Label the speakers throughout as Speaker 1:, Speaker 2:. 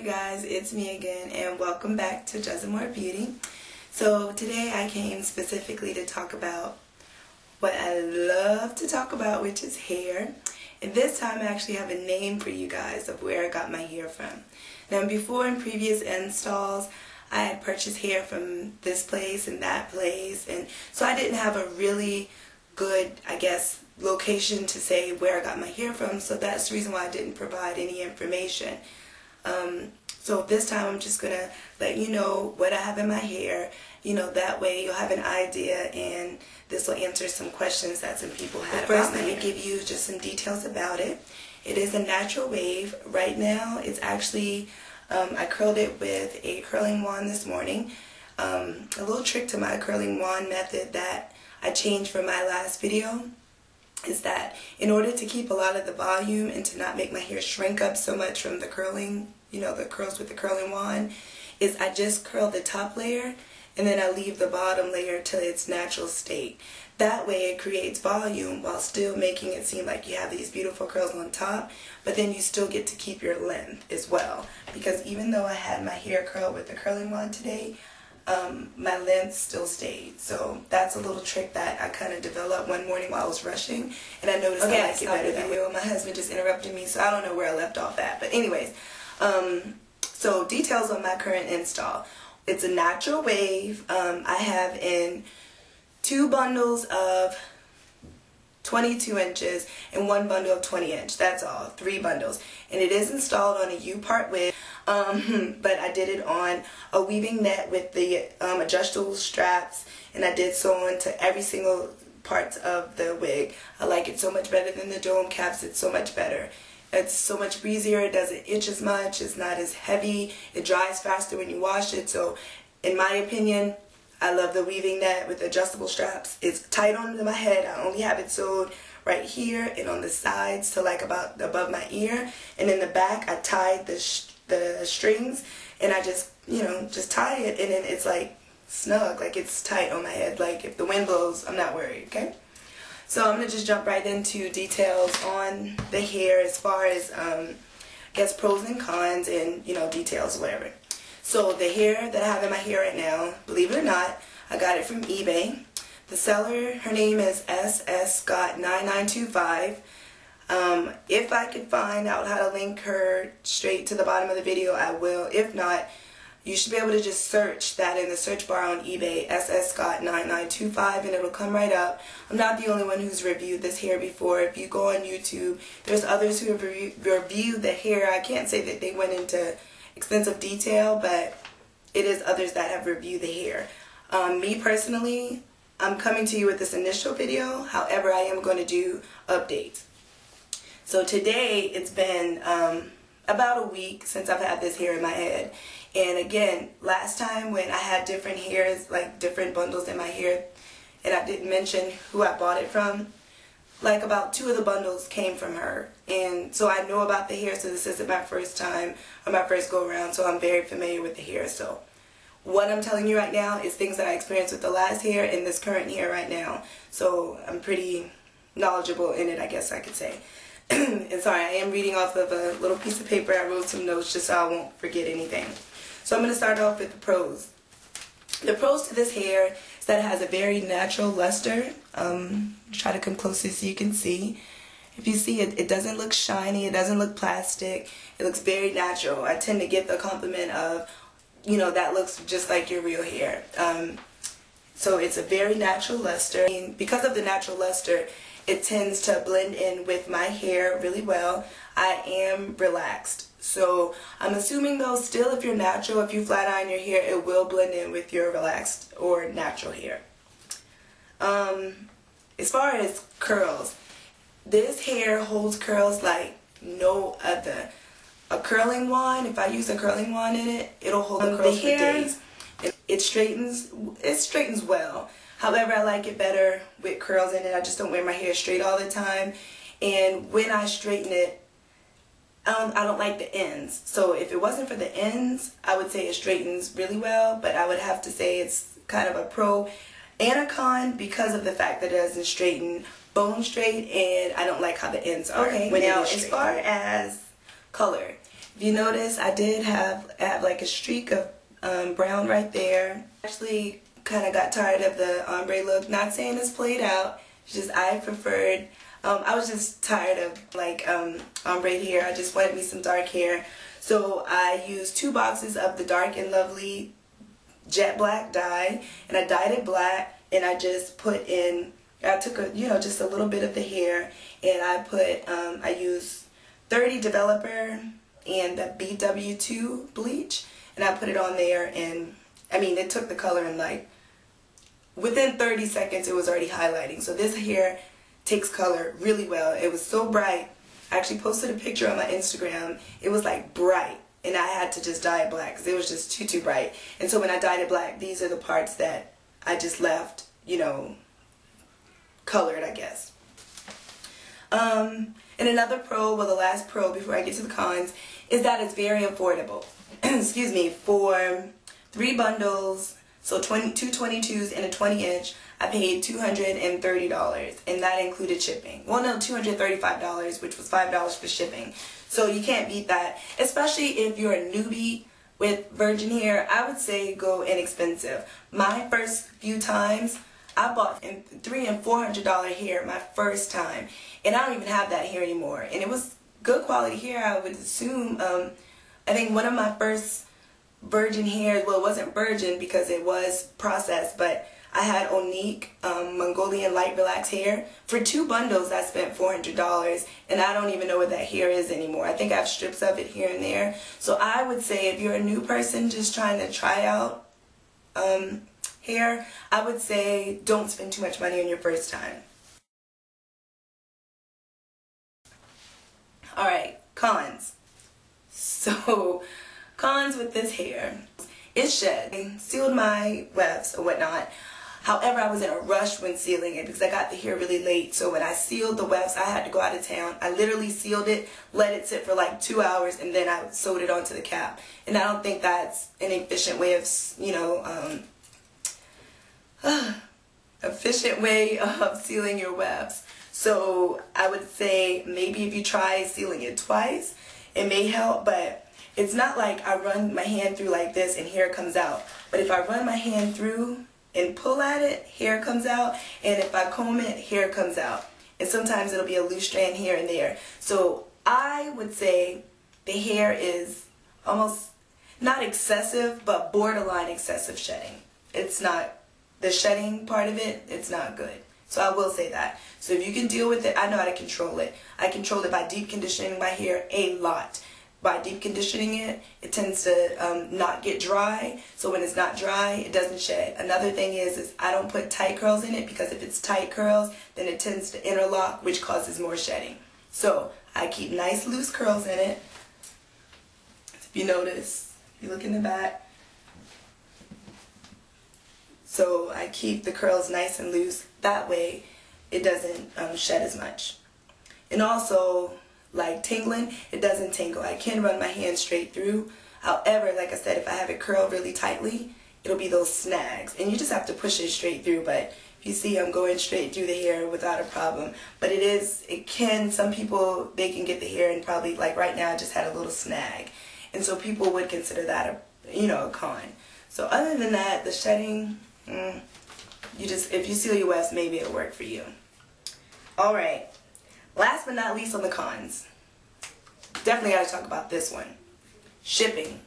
Speaker 1: guys, it's me again and welcome back to Juzamorebeauty. So today I came specifically to talk about what I love to talk about, which is hair. And this time I actually have a name for you guys of where I got my hair from. Now before, in previous installs, I had purchased hair from this place and that place, and so I didn't have a really good, I guess, location to say where I got my hair from, so that's the reason why I didn't provide any information. So this time I'm just gonna let you know what I have in my hair, that way you'll have an idea and this will answer some questions that some people had about my hair. First, let me give you just some details about it. It is a natural wave. Right now it's actually, I curled it with a curling wand this morning. A little trick to my curling wand method that I changed from my last video is that in order to keep a lot of the volume and to not make my hair shrink up so much from the curling, the curls with the curling wand, is I just curl the top layer and then I leave the bottom layer till its natural state. That way it creates volume while still making it seem like you have these beautiful curls on top, but then you still get to keep your length as well. Because even though I had my hair curled with the curling wand today, my length still stayed. So that's a little trick that I kind of developed one morning while I was rushing, and I noticed I like it better that way. My husband just interrupted me, so I don't know where I left off at. But anyways, so details on my current install. It's a natural wave. I have in 2 bundles of 22 inches and 1 bundle of 20 inch. That's all, 3 bundles. And it is installed on a U-part wig, but I did it on a weaving net with the adjustable straps, and I did sew on to every single part of the wig. I like it so much better than the dome caps. It's so much better. It's so much breezier. It doesn't itch as much. It's not as heavy. It dries faster when you wash it. So in my opinion, I love the weaving net with adjustable straps. It's tight onto my head. I only have it sewed right here and on the sides to like about above my ear. And in the back, I tied the strings, and I just, just tie it, and then it's like snug, like it's tight on my head. Like if the wind blows, I'm not worried, okay? So I'm going to just jump right into details on the hair as far as, I guess, pros and cons and, details, whatever. So the hair that I have in my hair right now, believe it or not, I got it from eBay. The seller, her name is Scott9925. If I could find out how to link her straight to the bottom of the video, I will. If not, you should be able to just search that in the search bar on eBay, Scott9925, and it'll come right up. I'm not the only one who's reviewed this hair before. If you go on YouTube, there's others who have reviewed the hair. I can't say that they went into extensive detail, but it is others that have reviewed the hair. Me personally, I'm coming to you with this initial video. However, I am going to do updates. So today, it's been about a week since I've had this hair in my head. And again, last time when I had different hairs, like different bundles in my hair, and I didn't mention who I bought it from, like about 2 of the bundles came from her. And so I know about the hair, so this isn't my first time or my first go around, so I'm very familiar with the hair. So what I'm telling you right now is things that I experienced with the last hair and this current hair right now. So I'm pretty knowledgeable in it, I guess I could say. And sorry, I am reading off of a little piece of paper. I wrote some notes just so I won't forget anything. So I'm going to start off with the pros. The pros to this hair is that it has a very natural luster. Try to come closer so you can see. If you see it, it doesn't look shiny. It doesn't look plastic. It looks very natural. I tend to get the compliment of, that looks just like your real hair. So it's a very natural luster. And because of the natural luster, it tends to blend in with my hair really well. I am relaxed. So I'm assuming though, still if you're natural, if you flat iron your hair, it will blend in with your relaxed or natural hair. As far as curls, this hair holds curls like no other. A curling wand, if I use a curling wand in it, it'll hold the curls for days. It straightens well. However, I like it better with curls in it. I just don't wear my hair straight all the time. And when I straighten it, I don't like the ends. So if it wasn't for the ends, I would say it straightens really well. But I would have to say it's kind of a pro and a con because of the fact that it doesn't straighten bone straight, and I don't like how the ends are. Okay, now as far as color, If you notice, I did have like a streak of brown right there. Actually kind of got tired of the ombre look. Not saying it's played out, it's just I preferred, I was just tired of like ombre hair. I just wanted me some dark hair. So I used 2 boxes of the Dark and Lovely jet black dye, and I dyed it black, and I just put in, I took a, just a little bit of the hair, and I put, I used 30 Developer and the BW2 bleach, and I put it on there, and I mean, it took the color, and like within 30 seconds it was already highlighting. So this hair takes color really well. It was so bright. I actually posted a picture on my Instagram. It was like bright, and I had to just dye it black because it was just too bright. And so when I dyed it black, these are the parts that I just left, colored, I guess. And another pro, well, the last pro before I get to the cons, is that it's very affordable. Excuse me, for 3 bundles, so 2 22s and a 20-inch, I paid $230, and that included shipping. Well, no, $235, which was $5 for shipping. So you can't beat that, especially if you're a newbie with virgin hair. I would say go inexpensive. My first few times, I bought $300 and $400 hair my first time, and I don't even have that hair anymore. And it was good quality hair, I would assume. I think one of my first virgin hair, well, it wasn't virgin because it was processed, but I had Onique Mongolian light relax hair. For 2 bundles, I spent $400, and I don't even know what that hair is anymore. I think I have strips of it here and there. So I would say if you're a new person just trying to try out hair, I would say don't spend too much money on your first time. Alright, cons. So, cons with this hair. It shed. I sealed my wefts or whatnot. However, I was in a rush when sealing it because I got the hair really late. So when I sealed the wefts, I had to go out of town. I literally sealed it, let it sit for like 2 hours, and then I sewed it onto the cap. And I don't think that's an efficient way of, efficient way of sealing your wefts. So I would say maybe if you try sealing it twice, it may help, but it's not like I run my hand through like this and hair comes out. But if I run my hand through and pull at it, hair comes out, and if I comb it, hair comes out. And sometimes it'll be a loose strand here and there. So I would say the hair is almost not excessive, but borderline excessive shedding. It's not, the shedding part of it, it's not good. So I will say that. So if you can deal with it, I know how to control it. I control it by deep conditioning my hair a lot. By deep conditioning it, it tends to not get dry. So when it's not dry, it doesn't shed. Another thing is I don't put tight curls in it, because if it's tight curls, then it tends to interlock, which causes more shedding. So I keep nice loose curls in it. If you notice, if you look in the back. So I keep the curls nice and loose. That way it doesn't shed as much. And also, like tingling, it doesn't tingle. I can run my hand straight through. However, like I said, if I have it curled really tightly, it'll be those snags. And you just have to push it straight through. But if you see, I'm going straight through the hair without a problem. But some people, they can get the hair and probably, like right now, I just had a little snag. And so people would consider that a con. So other than that, the shedding, if you seal your wefts, maybe it'll work for you. Alright, last but not least on the cons. Definitely got to talk about this one. Shipping.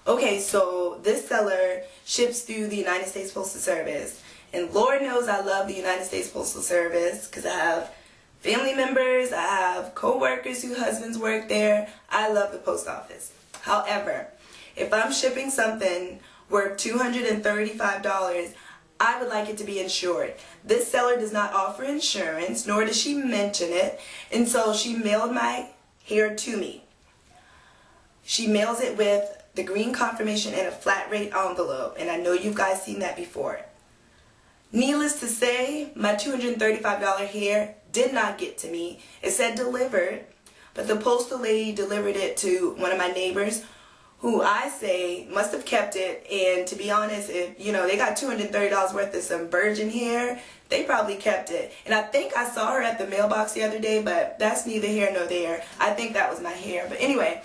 Speaker 1: Okay, so this seller ships through the United States Postal Service. And Lord knows I love the United States Postal Service because I have family members, I have co-workers whose husbands work there. I love the post office. However, if I'm shipping something worth $235, I would like it to be insured. This seller does not offer insurance, nor does she mention it, and so she mailed my hair to me. She mails it with the green confirmation and a flat rate envelope, and I know you guys seen that before. Needless to say, my $235 hair did not get to me. It said delivered, but the postal lady delivered it to one of my neighbors, who I say must have kept it. And to be honest, if they got $230 worth of some virgin hair, they probably kept it. And I think I saw her at the mailbox the other day, but that's neither here nor there. I think that was my hair. But anyway,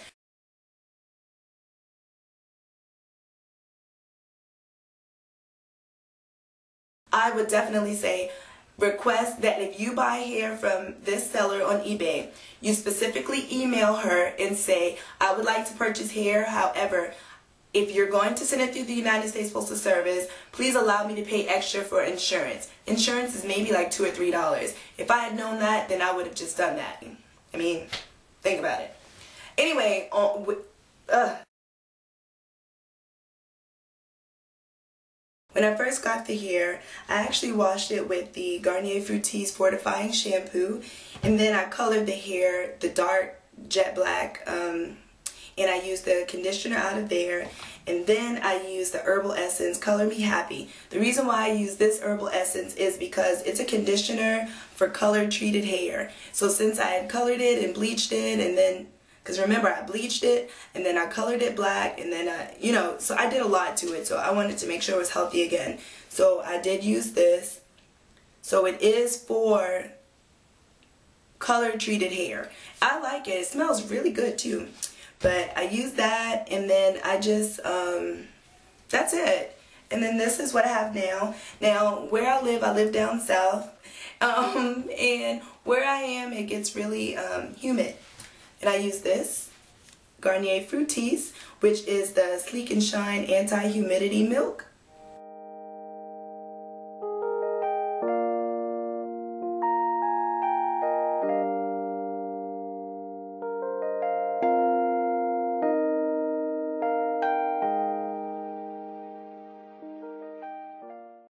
Speaker 1: I would definitely say request that if you buy hair from this seller on eBay, you specifically email her and say, I would like to purchase hair. However, if you're going to send it through the United States Postal Service, please allow me to pay extra for insurance. Insurance is maybe like $2 or $3. If I had known that, then I would have just done that. I mean, think about it. Anyway, when I first got the hair, I actually washed it with the Garnier Fructis Fortifying Shampoo, and then I colored the hair the dark jet black, and I used the conditioner out of there, and then I used the herbal essence Color Me Happy. The reason why I use this herbal essence is because it's a conditioner for color treated hair. So since I had colored it and bleached it, and then, because remember, I bleached it and then I colored it black, and then so I did a lot to it, so I wanted to make sure it was healthy again. So I did use this. So it is for color treated hair. I like it. It smells really good too. But I use that, and then I just, that's it. And then this is what I have now. Now, where I live down south, and where I am, it gets really humid. And I use this Garnier Fructis, which is the Sleek and Shine Anti-Humidity Milk.